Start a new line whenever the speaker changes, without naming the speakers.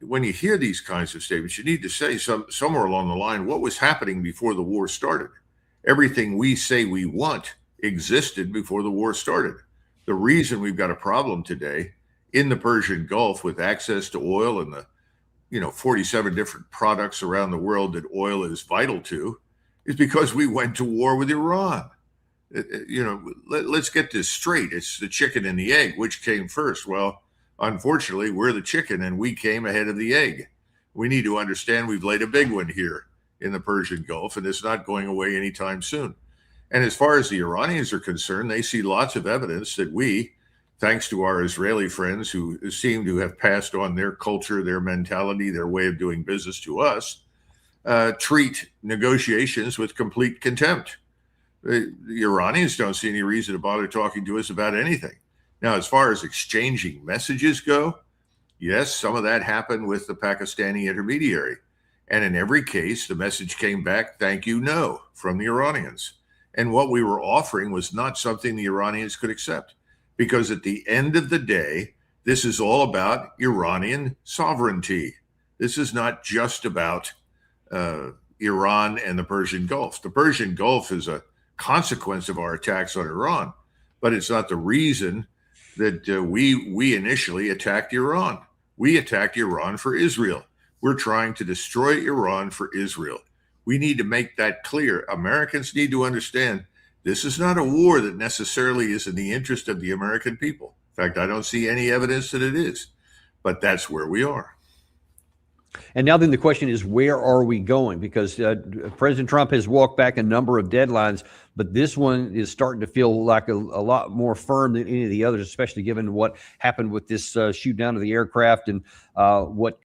when you hear these kinds of statements, you need to say somewhere along the line, what was happening before the war started? Everything we say we want existed before the war started. The reason we've got a problem today in the Persian Gulf with access to oil and the 47 different products around the world that oil is vital to is because we went to war with Iran. Let's get this straight. It's the chicken and the egg. Which came first? Well, unfortunately, we're the chicken and we came ahead of the egg. We need to understand we've laid a big one here in the Persian Gulf, and it's not going away anytime soon. And as far as the Iranians are concerned, they see lots of evidence that we, thanks to our Israeli friends who seem to have passed on their culture, their mentality, their way of doing business to us, treat negotiations with complete contempt. The Iranians don't see any reason to bother talking to us about anything. Now, as far as exchanging messages go, yes, some of that happened with the Pakistani intermediary. And in every case, the message came back, thank you, no, from the Iranians. And what we were offering was not something the Iranians could accept. Because at the end of the day, this is all about Iranian sovereignty. This is not just about Iran and the Persian Gulf. The Persian Gulf is a consequence of our attacks on Iran, but it's not the reason that we initially attacked Iran. We attacked Iran for Israel. We're trying to destroy Iran for Israel. We need to make that clear. Americans need to understand this is not a war that necessarily is in the interest of the American people. In fact, I don't see any evidence that it is, but that's where we are.
And now then the question is, where are we going? Because President Trump has walked back a number of deadlines, but this one is starting to feel like a lot more firm than any of the others, especially given what happened with this shoot down of the aircraft and what